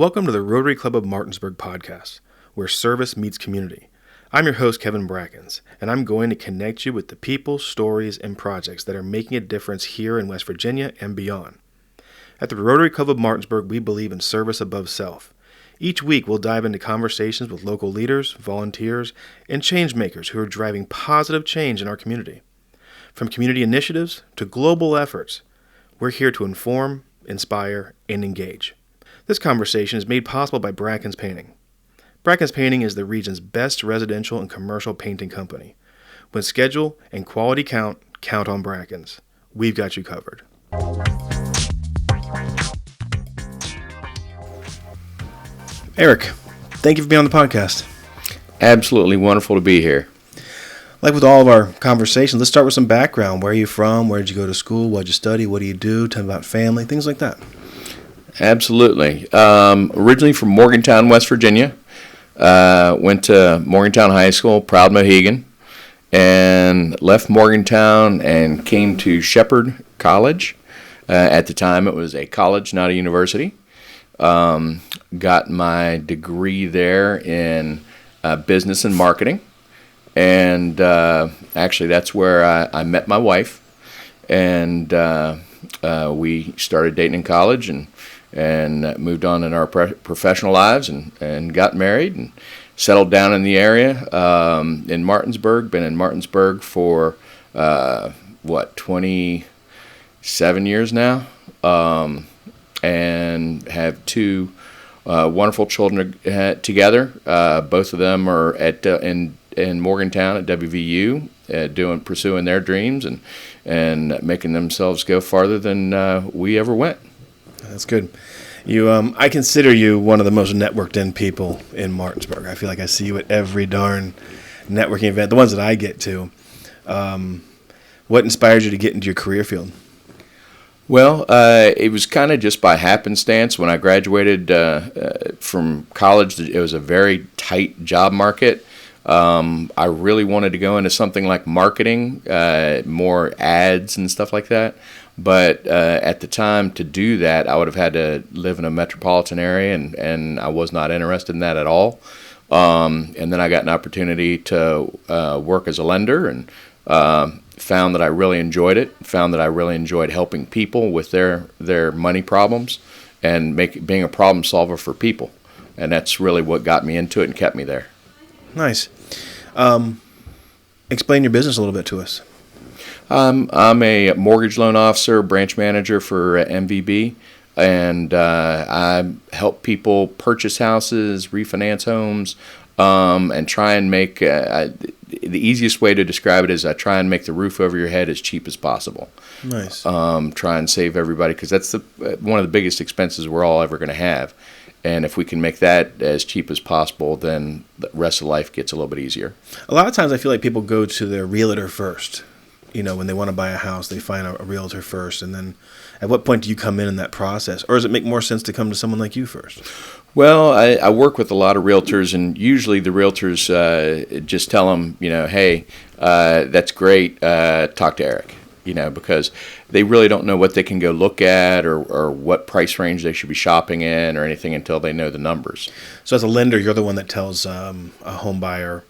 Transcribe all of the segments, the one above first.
Welcome to the Rotary Club of Martinsburg podcast, where service meets community. I'm your host, Kevin Brackens, and I'm going to connect you with the people, stories, and projects that are making a difference here in West Virginia and beyond. At the Rotary Club of Martinsburg, we believe in service above self. Each week, we'll dive into conversations with local leaders, volunteers, and change makers who are driving positive change in our community. From community initiatives to global efforts, we're here to inform, inspire, and engage. This conversation is made possible by Brackens Painting. Brackens Painting is the region's best residential and commercial painting company. When schedule and quality count on Brackens. We've got you covered. Eric, thank you for being on the podcast. Absolutely wonderful to be here. Like with all of our conversations, let's start with some background. Where are you from? Where did you go to school? What did you study? What do you do? Tell me about family, things like that. Absolutely. Originally from Morgantown, West Virginia. Went to Morgantown High School, proud Mohegan, and left Morgantown and came to Shepherd College. At the time, it was a college, not a university. Got my degree there in business and marketing. And actually, that's where I met my wife. And we started dating in college and moved on in our professional lives and got married and settled down in the area in Martinsburg. Been in Martinsburg for 27 years now, and have two wonderful children together. Both of them are in Morgantown at WVU, pursuing their dreams and making themselves go farther than we ever went. That's good. I consider you one of the most networked in people in Martinsburg. I feel like I see you at every darn networking event, the ones that I get to. What inspired you to get into your career field? Well, it was kind of just by happenstance. When I graduated from college, it was a very tight job market. I really wanted to go into something like marketing, more ads and stuff like that. But at the time, to do that, I would have had to live in a metropolitan area, and I was not interested in that at all. And then I got an opportunity to work as a lender and found that I really enjoyed it, found that I really enjoyed helping people with their money problems and being a problem solver for people. And that's really what got me into it and kept me there. Nice. Explain your business a little bit to us. I'm a mortgage loan officer, branch manager for MVB, and I help people purchase houses, refinance homes, and try and make the easiest way to describe it is I try and make the roof over your head as cheap as possible. Nice. Try and save everybody, because that's one of the biggest expenses we're all ever going to have. And if we can make that as cheap as possible, then the rest of life gets a little bit easier. A lot of times I feel like people go to their realtor first. When they want to buy a house, they find a realtor first. And then at what point do you come in that process? Or does it make more sense to come to someone like you first? Well, I work with a lot of realtors, and usually the realtors just tell them, hey, that's great, talk to Eric, because they really don't know what they can go look at or what price range they should be shopping in or anything until they know the numbers. So as a lender, you're the one that tells a home buyer,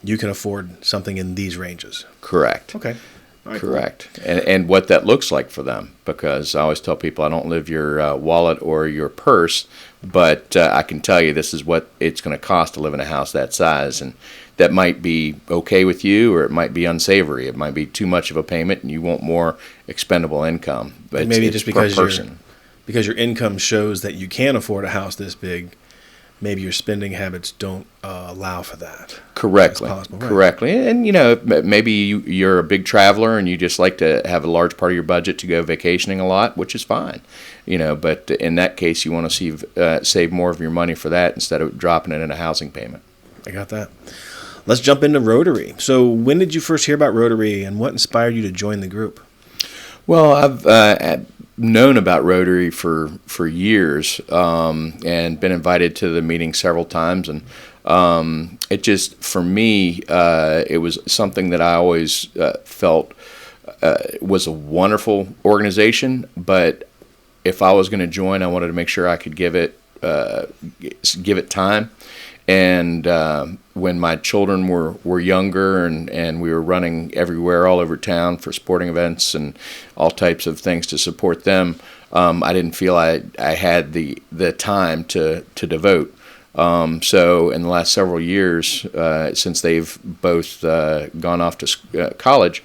you can afford something in these ranges. Correct. Okay. All right, correct. Cool. And what that looks like for them, because I always tell people I don't live your wallet or your purse, but I can tell you this is what it's going to cost to live in a house that size, and that might be okay with you, or it might be unsavory. It might be too much of a payment, and you want more expendable income. But maybe just because your income shows that you can afford a house this big, maybe your spending habits don't allow for that. Correctly. Right? Correctly. And, maybe you're a big traveler and you just like to have a large part of your budget to go vacationing a lot, which is fine. But in that case, you want to save more of your money for that instead of dropping it in a housing payment. I got that. Let's jump into Rotary. So when did you first hear about Rotary, and what inspired you to join the group? Well, I've known about Rotary for years and been invited to the meeting several times, and it just, for me, it was something that I always felt was a wonderful organization, but if I was going to join, I wanted to make sure I could give it give it time. And when my children were younger and we were running everywhere all over town for sporting events and all types of things to support them, I didn't feel I had the time to devote. So in the last several years, since they've both gone off to college,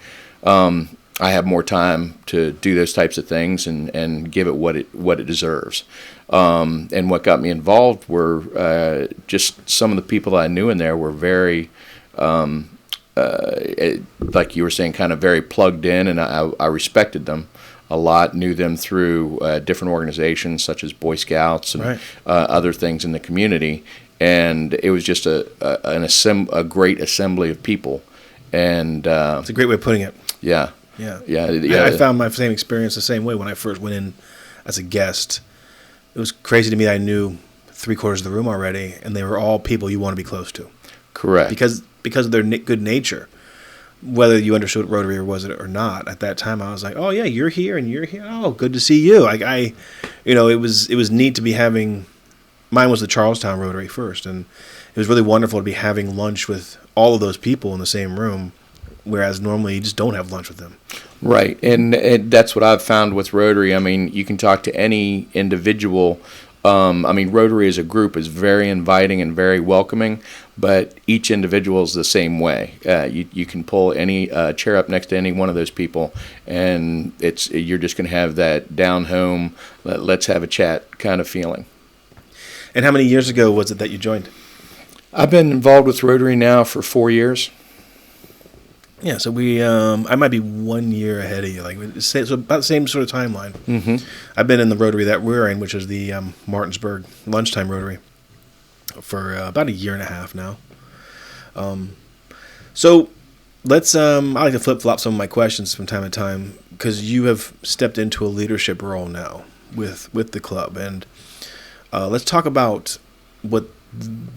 I have more time to do those types of things and give it what it deserves. And what got me involved were just some of the people that I knew in there were very, like you were saying, kind of very plugged in, and I respected them a lot, knew them through different organizations such as Boy Scouts and Right. Other things in the community. And it was just a great assembly of people. And It's a great way of putting it. yeah. Yeah. I found my same experience the same way when I first went in as a guest. It was crazy to me that I knew 3/4 of the room already, and they were all people you want to be close to Correct. because of their good nature. Whether you understood Rotary or was it or not, at that time I was like, oh yeah, you're here and you're here. Oh, good to see you. It was neat to be having. Mine was the Charlestown Rotary first, and it was really wonderful to be having lunch with all of those people in the same room. Whereas normally you just don't have lunch with them. Right, and that's what I've found with Rotary. I mean, you can talk to any individual. Rotary as a group is very inviting and very welcoming, but each individual is the same way. You can pull any chair up next to any one of those people, and you're just going to have that down home, let's have a chat kind of feeling. And how many years ago was it that you joined? I've been involved with Rotary now for 4 years. Yeah, so I might be 1 year ahead of you, so about the same sort of timeline. Mm-hmm. I've been in the Rotary that we're in, which is the Martinsburg Lunchtime Rotary, for about a year and a half now. So let's. I like to flip flop some of my questions from time to time because you have stepped into a leadership role now with the club, and let's talk about what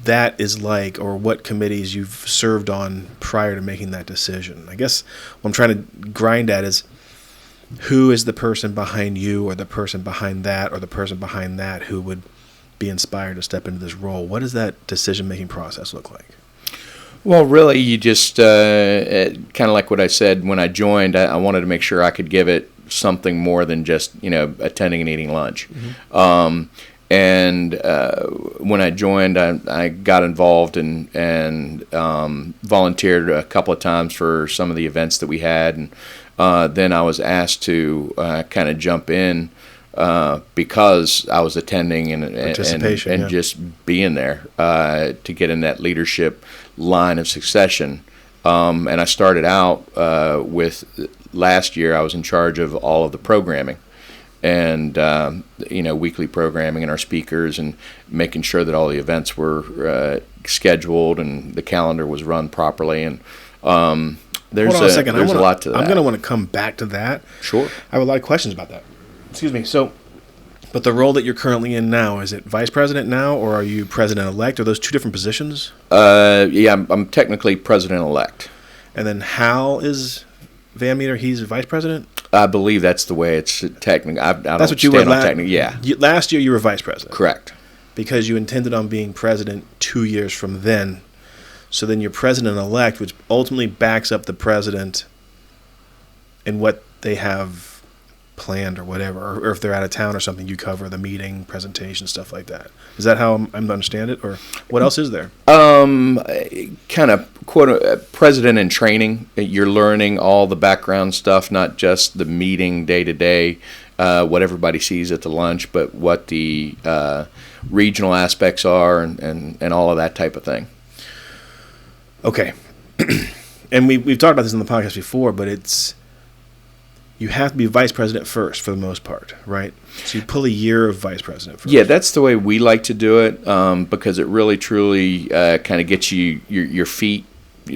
that is like, or what committees you've served on prior to making that decision. I guess what I'm trying to grind at is who is the person behind you, or the person behind that, or the person behind that who would be inspired to step into this role. What does that decision-making process look like? Well, really, you just kind of like what I said when I joined. I wanted to make sure I could give it something more than just attending and eating lunch. Mm-hmm. And when I joined, I got involved and volunteered a couple of times for some of the events that we had. And then I was asked to kind of jump in because I was attending and just being there to get in that leadership line of succession. And I started out with last year, I was in charge of all of the programming. And weekly programming and our speakers, and making sure that all the events were scheduled and the calendar was run properly. And there's Hold on a second. There's a lot to that. I'm going to want to come back to that. Sure. I have a lot of questions about that. Excuse me. So, but the role that you're currently in now, is it vice president now, or are you president-elect? Are those two different positions? I'm technically president-elect. And then Hal is Van Meter, he's vice president? I believe that's the way it's technically. That's what you were yeah. Last year you were vice president. Correct. Because you intended on being president 2 years from then. So then you're president-elect, which ultimately backs up the president in what they have planned or whatever. Or if they're out of town or something, you cover the meeting, presentation, stuff like that. Is that how I'm to understand it? Or what else is there? Kind of president in training. You're learning all the background stuff, not just the meeting day to day, what everybody sees at the lunch, but what the regional aspects are and all of that type of thing. Okay. And we've talked about this in the podcast before, but you have to be vice president first for the most part, right? So you pull a year of vice president first. Yeah, that's the way we like to do it, because it really, truly kind of gets your feet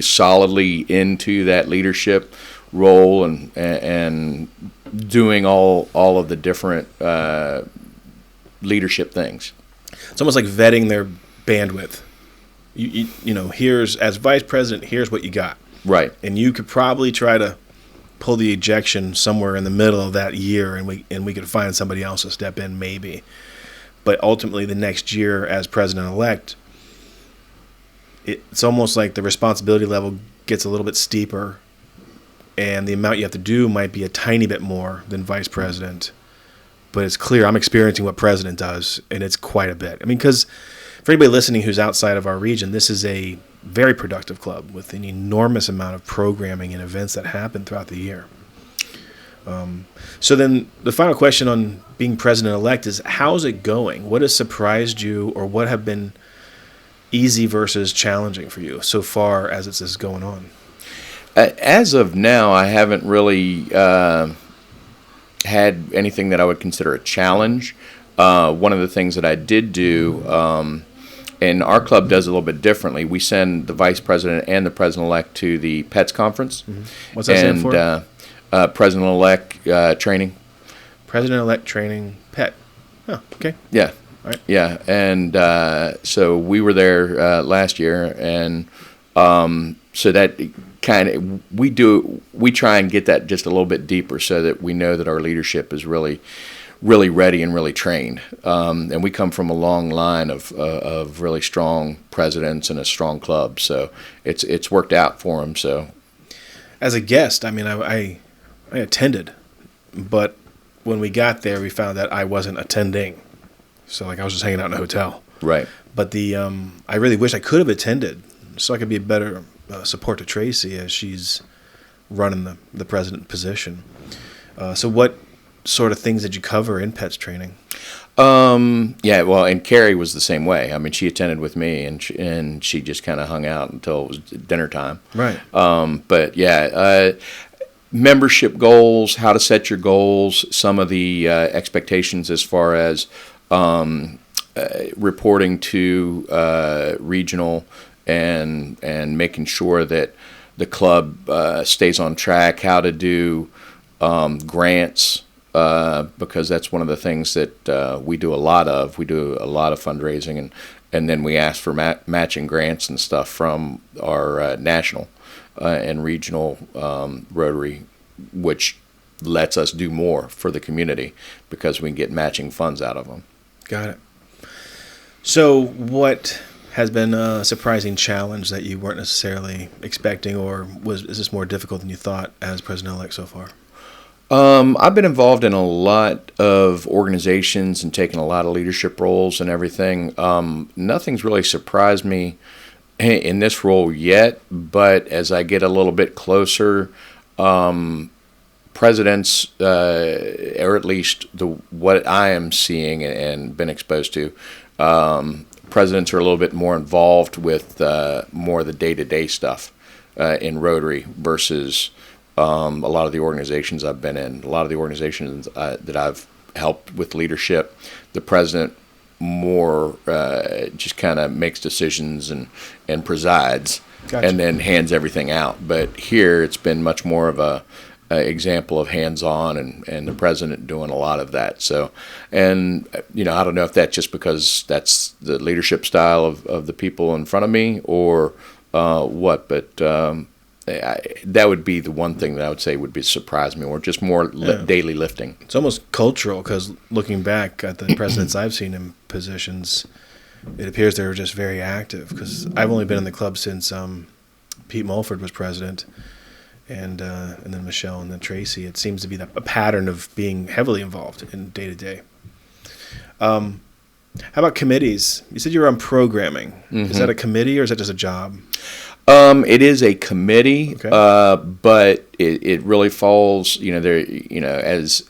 solidly into that leadership role and doing all of the different leadership things. It's almost like vetting their bandwidth. Here's, as vice president, here's what you got. Right. And you could probably try to pull the ejection somewhere in the middle of that year, and we could find somebody else to step in maybe. But ultimately, the next year as president-elect, it's almost like the responsibility level gets a little bit steeper, and the amount you have to do might be a tiny bit more than vice president. But it's clear I'm experiencing what president does, and it's quite a bit. I mean, because for anybody listening who's outside of our region, this is a very productive club with an enormous amount of programming and events that happen throughout the year. So then the final question on being president-elect is, how's it going? What has surprised you, or what have been easy versus challenging for you so far as this is going on? As of now, I haven't really had anything that I would consider a challenge. One of the things that I did do, and our club does a little bit differently, we send the vice president and the president-elect to the PETS conference. Mm-hmm. What's that stand for? President-elect training. President-elect training, PET. Oh, okay. Yeah. All right. Yeah, and so we were there last year, and so that kind of we try and get that just a little bit deeper, so that we know that our leadership is really ready and really trained. And we come from a long line of really strong presidents and a strong club, so it's worked out for them. So, as a guest, I mean, I attended, but when we got there, we found that I wasn't attending. So, like, I was just hanging out in a hotel. Right. But I really wish I could have attended, so I could be a better support to Tracy as she's running the president position. So what sort of things did you cover in PETS training? Yeah, well, and Carrie was the same way. I mean, she attended with me, and she just kind of hung out until it was dinner time. Right. But yeah, membership goals, how to set your goals, some of the expectations as far as reporting to regional, and making sure that the club stays on track, how to do grants, because that's one of the things that we do a lot of. We do a lot of fundraising, and then we ask for matching grants and stuff from our national and regional Rotary, which lets us do more for the community because we can get matching funds out of them. Got it. So what has been a surprising challenge that you weren't necessarily expecting, or is this more difficult than you thought as president-elect so far? I've been involved in a lot of organizations and taken a lot of leadership roles and everything. Nothing's really surprised me in this role yet, but as I get a little bit closer, presidents, or at least what I am seeing and been exposed to, presidents are a little bit more involved with more of the day-to-day stuff in Rotary versus a lot of the organizations I've been in. A lot of the organizations that I've helped with leadership, the president more just kind of makes decisions and presides. Gotcha. And then hands everything out. But here it's been much more of a example of hands-on, and the president doing a lot of that. So, and I don't know if that's just because that's the leadership style of the people in front of me, or what, but that would be the one thing that I would say would surprise me, or just more daily lifting. It's almost cultural, because looking back at the presidents I've seen in positions, it appears they were just very active, because I've only been in the club since Pete Mulford was president, and then Michelle, and then Tracy. It seems to be a pattern of being heavily involved in day-to-day. How about committees? You said you were on programming. Mm-hmm. Is that a committee, or is that just a job? It is a committee, okay. But it really falls, there,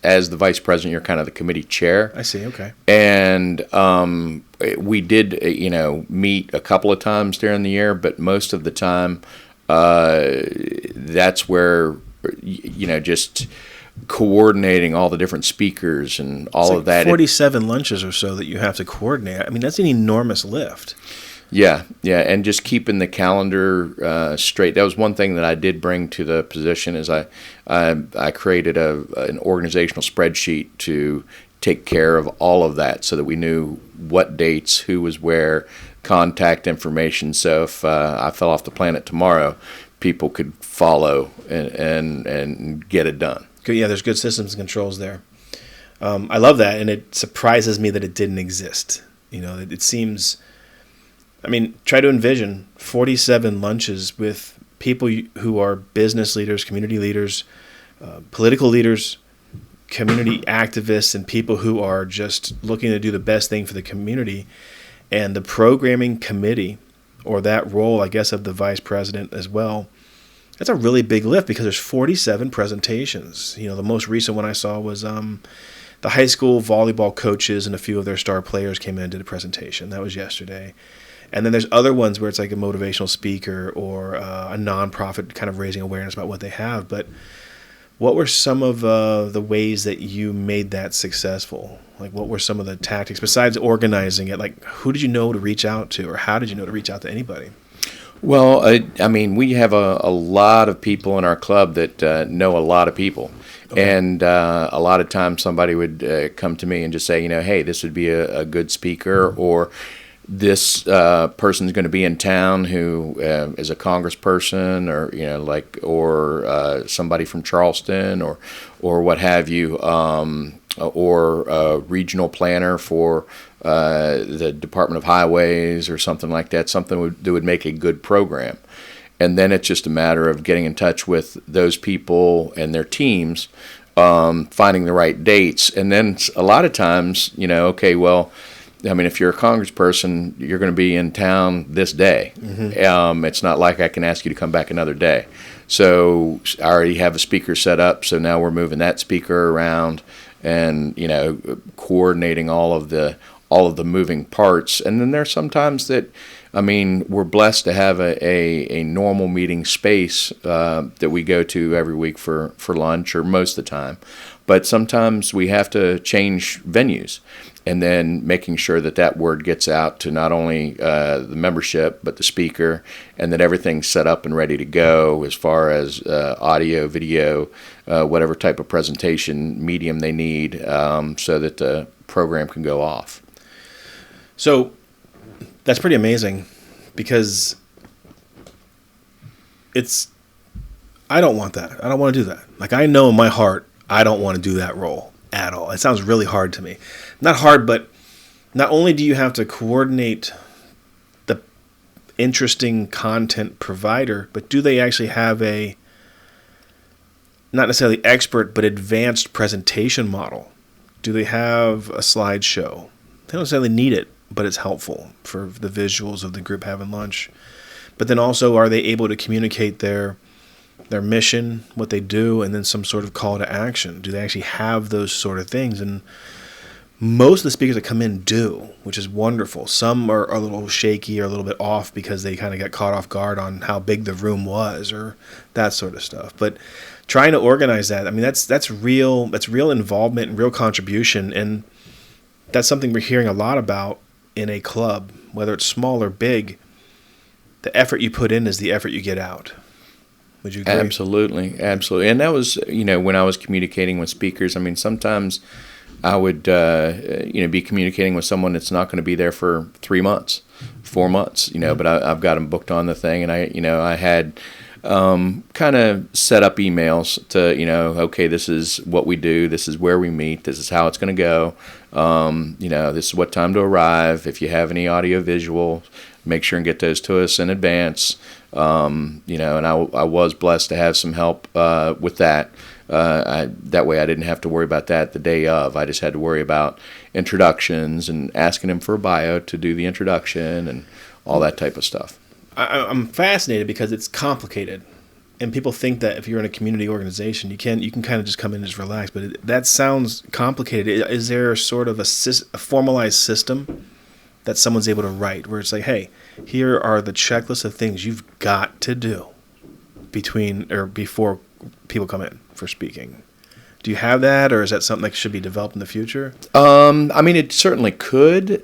as the vice president, you're kind of the committee chair. I see. Okay. And we did, meet a couple of times during the year, but most of the time, that's where, just coordinating all the different speakers and all of that. 47 lunches or so that you have to coordinate. I mean, that's an enormous lift. Yeah, and just keeping the calendar straight. That was one thing that I did bring to the position, is I created an organizational spreadsheet to take care of all of that, so that we knew what dates, who was where, contact information. So if I fell off the planet tomorrow, people could follow and get it done. Yeah, there's good systems and controls there. I love that, and it surprises me that it didn't exist. It seems. I mean, try to envision 47 lunches with people who are business leaders, community leaders, political leaders, community activists, and people who are just looking to do the best thing for the community. And the programming committee, or that role, I guess, of the vice president as well, that's a really big lift because there's 47 presentations. The most recent one I saw was the high school volleyball coaches and a few of their star players came in and did a presentation. That was yesterday. And then there's other ones where it's like a motivational speaker or a nonprofit kind of raising awareness about what they have. But what were some of the ways that you made that successful? Like, what were some of the tactics besides organizing it? Like, who did you know to reach out to, or how did you know to reach out to anybody? Well, I mean, we have a lot of people in our club that know a lot of people. Okay. And a lot of times somebody would come to me and just say, hey, this would be a good speaker, or this person's going to be in town who is a congressperson, or somebody from Charleston, or what have you, or a regional planner for the Department of Highways or something like that. Something that would make a good program. And then it's just a matter of getting in touch with those people and their teams, finding the right dates, and then a lot of times, okay, well, I mean, if you're a congressperson, you're going to be in town this day. Mm-hmm. It's not like I can ask you to come back another day. So I already have a speaker set up, so now we're moving that speaker around and, coordinating all of the moving parts. And then there's sometimes that, I mean, we're blessed to have a normal meeting space that we go to every week for lunch, or most of the time. But sometimes we have to change venues. And then making sure that word gets out to not only the membership, but the speaker, and that everything's set up and ready to go as far as audio, video, whatever type of presentation medium they need, so that the program can go off. So that's pretty amazing, because I don't want that. I don't want to do that. Like, I know in my heart, I don't want to do that role at all. It sounds really hard to me. Not hard, but not only do you have to coordinate the interesting content provider, but do they actually have a, not necessarily expert, but advanced presentation model? Do they have a slideshow? They don't necessarily need it, but it's helpful for the visuals of the group having lunch. But then also, are they able to communicate their mission, what they do, and then some sort of call to action? Do they actually have those sort of things? And most of the speakers that come in do, which is wonderful. Some are a little shaky or a little bit off because they kind of got caught off guard on how big the room was or that sort of stuff. But trying to organize that, I mean, that's real involvement and real contribution, and that's something we're hearing a lot about in a club, whether it's small or big. The effort you put in is the effort you get out. Would you agree? Absolutely. And that was, when I was communicating with speakers, I mean, sometimes I would, be communicating with someone that's not going to be there for 3 months, 4 months, but I've got them booked on the thing. And I had kind of set up emails to, okay, this is what we do. This is where we meet. This is how it's going to go. This is what time to arrive. If you have any audio visual, make sure and get those to us in advance. And I was blessed to have some help with that. That way I didn't have to worry about that the day of. I just had to worry about introductions and asking him for a bio to do the introduction and all that type of stuff. I'm fascinated because it's complicated. And people think that if you're in a community organization, you can kind of just come in and just relax. But that sounds complicated. Is there sort of a formalized system that someone's able to write where it's like, hey, here are the checklist of things you've got to do before people come in for speaking? Do you have that, or is that something that should be developed in the future? I mean, it certainly could.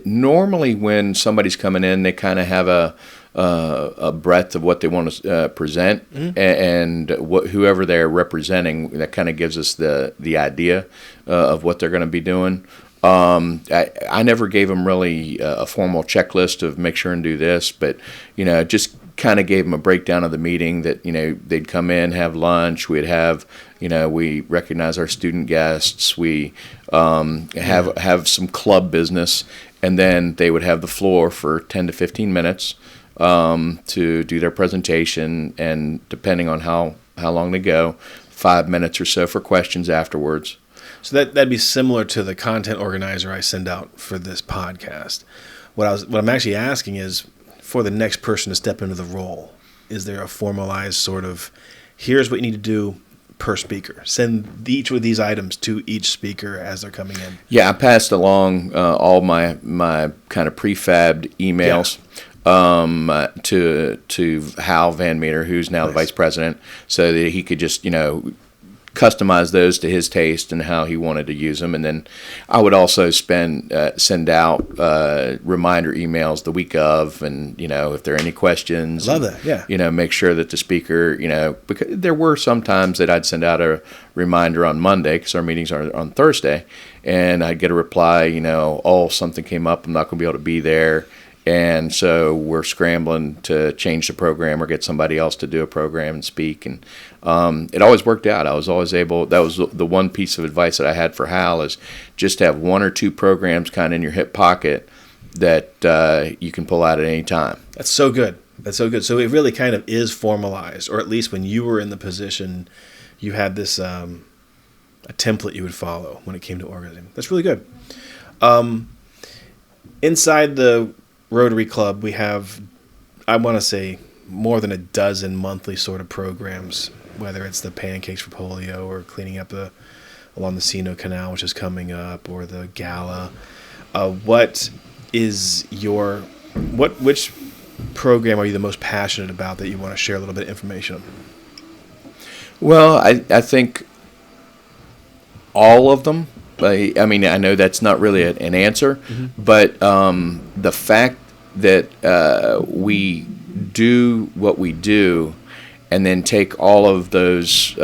Normally, when somebody's coming in, they kind of have a breadth of what they want to present, mm-hmm. and whoever they're representing, that kind of gives us the idea of what they're going to be doing. I never gave them really a formal checklist of make sure and do this, but just kind of gave them a breakdown of the meeting that, they'd come in, have lunch, we'd have, we recognize our student guests, we have some club business, and then they would have the floor for 10 to 15 minutes to do their presentation, and depending on how long they go, 5 minutes or so for questions afterwards. So that'd be similar to the content organizer I send out for this podcast. What I'm actually asking is, for the next person to step into the role, is there a formalized sort of, here's what you need to do per speaker? Send each of these items to each speaker as they're coming in. Yeah, I passed along all my kind of prefabbed emails to Hal Van Meter, who's now the vice president, so that he could just, customize those to his taste and how he wanted to use them. And then I would also send out reminder emails the week of, and if there are any questions. Love that. Yeah. Make sure that the speaker, because there were some times that I'd send out a reminder on Monday because our meetings are on Thursday, and I'd get a reply, something came up, I'm not going to be able to be there. And so we're scrambling to change the program or get somebody else to do a program and speak. And it always worked out. I was always able, that was the one piece of advice that I had for Hal, is just have one or two programs kind of in your hip pocket that you can pull out at any time. That's so good. That's so good. So it really kind of is formalized, or at least when you were in the position, you had this a template you would follow when it came to organizing. That's really good. Inside the Rotary Club, we have, I want to say, more than a dozen monthly sort of programs, whether it's the Pancakes for Polio or cleaning up along the Sino Canal, which is coming up, or the gala. Which program are you the most passionate about that you want to share a little bit of information on? Well, I think all of them. I mean, I know that's not really an answer, but the fact that we do what we do and then take all of those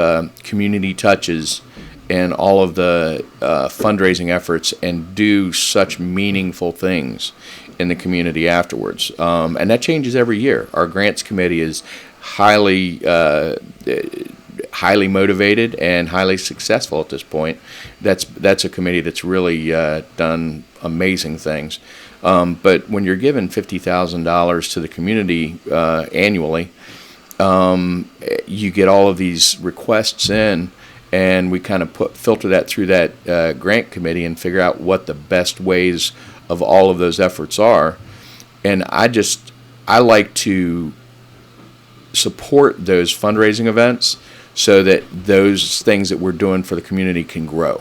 community touches and all of the fundraising efforts and do such meaningful things in the community afterwards. And that changes every year. Our grants committee is highly motivated and highly successful at this point. That's a committee that's really done amazing things. But when you're given $50,000 to the community annually, you get all of these requests in, and we kind of filter that through that grant committee and figure out what the best ways of all of those efforts are. And I like to support those fundraising events so that those things that we're doing for the community can grow.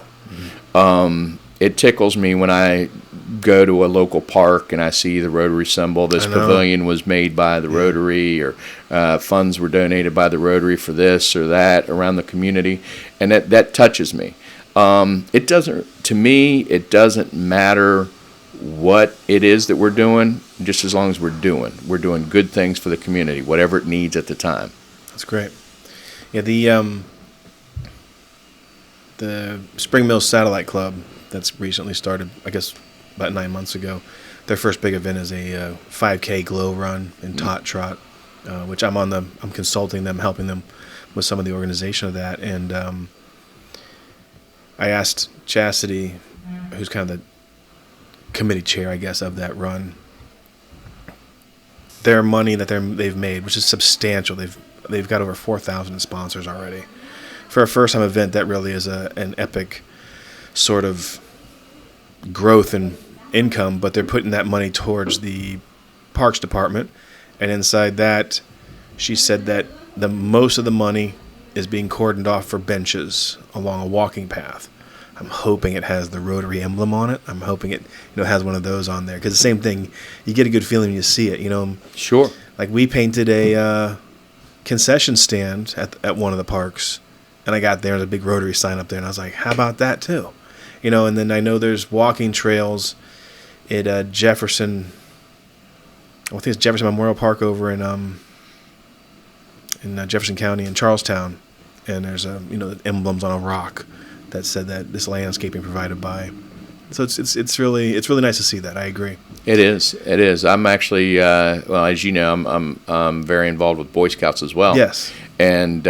It tickles me when I go to a local park and I see the Rotary symbol. This pavilion was made by the Rotary, or funds were donated by the Rotary for this or that around the community, and that touches me. It doesn't matter what it is that we're doing, just as long as we're doing good things for the community, whatever it needs at the time. That's great. Yeah, the Spring Mills Satellite Club that's recently started, I guess about 9 months ago, their first big event is a 5K glow run and tot trot, which I'm consulting them, helping them with some of the organization of that. And I asked Chastity, who's kind of the committee chair, I guess, of that run, their money that they've made, which is substantial. They've got over 4,000 sponsors already. For a first-time event, that really is an epic sort of growth in income, but they're putting that money towards the Parks Department. And inside that, she said that the most of the money is being cordoned off for benches along a walking path. I'm hoping it has the Rotary emblem on it. I'm hoping it has one of those on there, because the same thing, you get a good feeling when you see it. Sure. Like we painted a concession stand at one of the parks, and I got there and a big Rotary sign up there, and I was like, how about that too? And then I know there's walking trails at Jefferson. I think it's Jefferson Memorial Park over in Jefferson County in Charlestown, and there's emblems on a rock that said that this landscaping provided by So it's really nice to see that. I agree. It is. It is. I'm actually, well, as you know, I'm very involved with Boy Scouts as well. Yes. And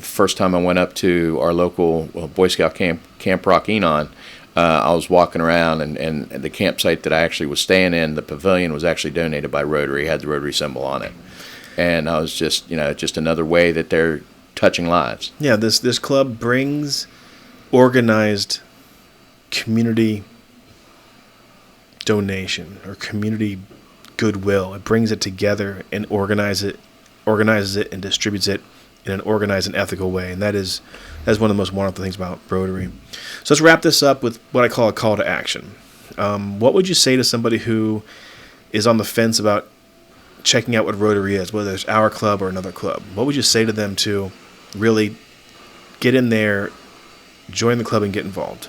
first time I went up to our local Boy Scout Camp Rock Enon, I was walking around, and the campsite that I actually was staying in, the pavilion was actually donated by Rotary, had the Rotary symbol on it. And I was just another way that they're touching lives. Yeah, this club brings organized community donation or community goodwill. It brings it together and organizes it and distributes it in an organized and ethical way. And that's one of the most wonderful things about Rotary. So let's wrap this up with what I call a call to action. What would you say to somebody who is on the fence about checking out what Rotary is, whether it's our club or another club? What would you say to them to really get in there, join the club, and get involved?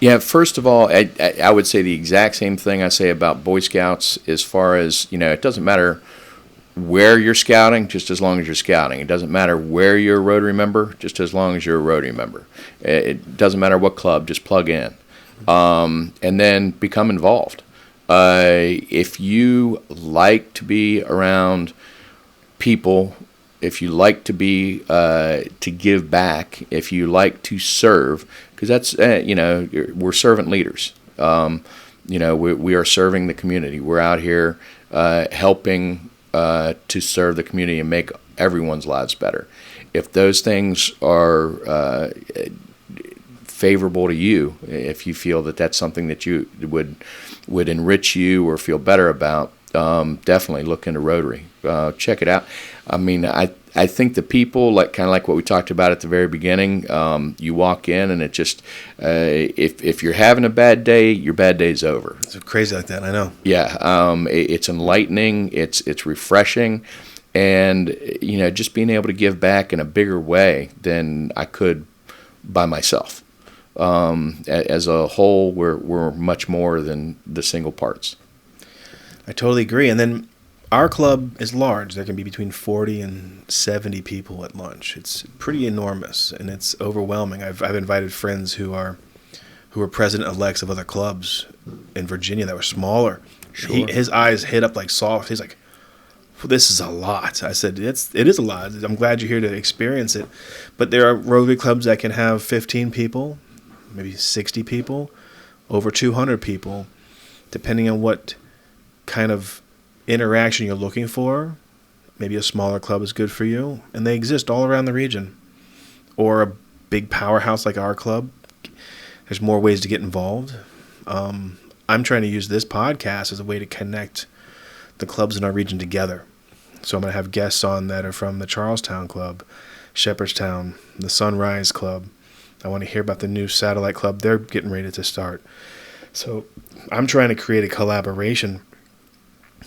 Yeah, first of all, I would say the exact same thing I say about Boy Scouts as far as, it doesn't matter where you're scouting, just as long as you're scouting. It doesn't matter where you're a Rotary member, just as long as you're a Rotary member. It doesn't matter what club, just plug in. And then become involved. If you like to be around people, if you like to be to give back, if you like to serve, because that's we're servant leaders. We are serving the community. We're out here helping to serve the community and make everyone's lives better. If those things are favorable to you, if you feel that that's something that you would enrich you or feel better about, definitely look into Rotary. Check it out. I mean, I think the people, kind of like what we talked about at the very beginning, you walk in and it just, if you're having a bad day, your bad day's over. It's crazy like that, I know. Yeah, it's enlightening, it's refreshing, and, just being able to give back in a bigger way than I could by myself. As a whole, we're much more than the single parts. I totally agree. And then our club is large. There can be between 40 and 70 people at lunch. It's pretty enormous, and it's overwhelming. I've invited friends who are president-elects of other clubs in Virginia that were smaller. Sure. His eyes hit up like soft. He's like, well, this is a lot. I said, it is a lot. I'm glad you're here to experience it. But there are Rotary clubs that can have 15 people, maybe 60 people, over 200 people, depending on what kind of interaction you're looking for. Maybe a smaller club is good for you, and they exist all around the region. Or a big powerhouse like our club. There's more ways to get involved. I'm trying to use this podcast as a way to connect the clubs in our region together. So I'm going to have guests on that are from the Charlestown Club, Shepherdstown, the Sunrise Club. I want to hear about the new satellite club they're getting ready to start. So I'm trying to create a collaboration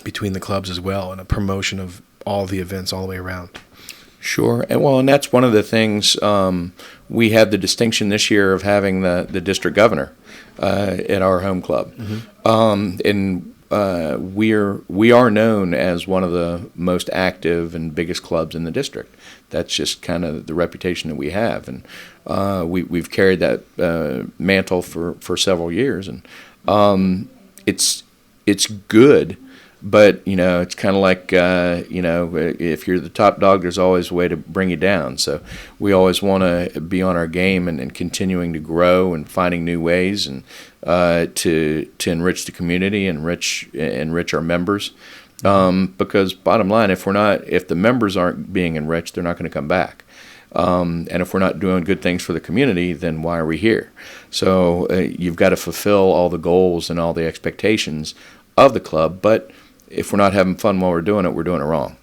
between the clubs as well, and a promotion of all the events all the way around. Sure. And that's one of the things. We have the distinction this year of having the district governor at our home club. Mm-hmm. And we are known as one of the most active and biggest clubs in the district. That's just kind of the reputation that we have, and we've carried that mantle for several years, and it's good. But, it's kind of like, if you're the top dog, there's always a way to bring you down. So we always want to be on our game and continuing to grow and finding new ways and to enrich the community, enrich our members. Because bottom line, if the members aren't being enriched, they're not going to come back. And if we're not doing good things for the community, then why are we here? So you've got to fulfill all the goals and all the expectations of the club, but if we're not having fun while we're doing it wrong.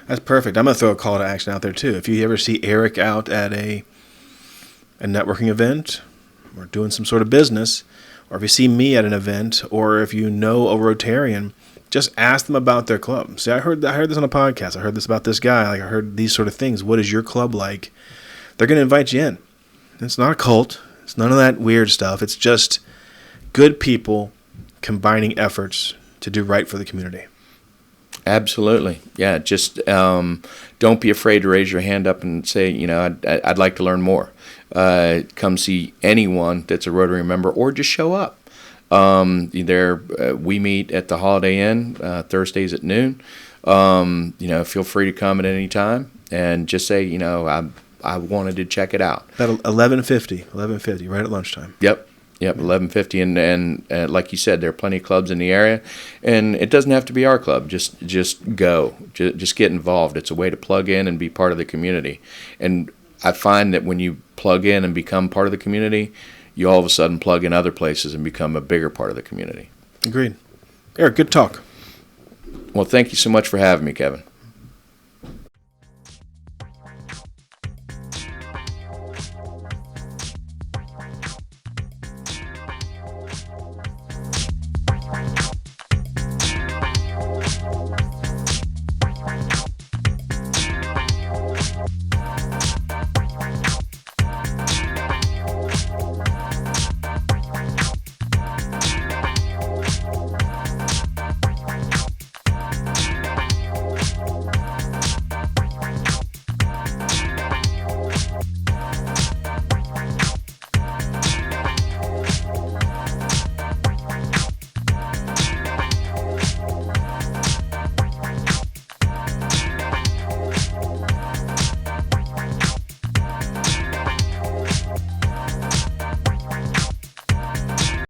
That's perfect. I'm going to throw a call to action out there, too. If you ever see Eric out at a networking event or doing some sort of business, or if you see me at an event, or if you know a Rotarian, just ask them about their club. See, I heard this on a podcast. I heard this about this guy. I heard these sort of things. What is your club like? They're going to invite you in. It's not a cult. It's none of that weird stuff. It's just good people combining efforts to do right for the community. Absolutely. Yeah. Just don't be afraid to raise your hand up and say, I'd like to learn more. Come see anyone that's a Rotary member, or just show up. We meet at the Holiday Inn Thursdays at noon. Feel free to come at any time and just say, I wanted to check it out. At 11:50, right at lunchtime. Yep. 11:50, and like you said, there are plenty of clubs in the area, and it doesn't have to be our club. Just go, just get involved. It's a way to plug in and be part of the community. And I find that when you plug in and become part of the community, you all of a sudden plug in other places and become a bigger part of the community. Agreed. Eric, good talk. Well, thank you so much for having me, Kevin.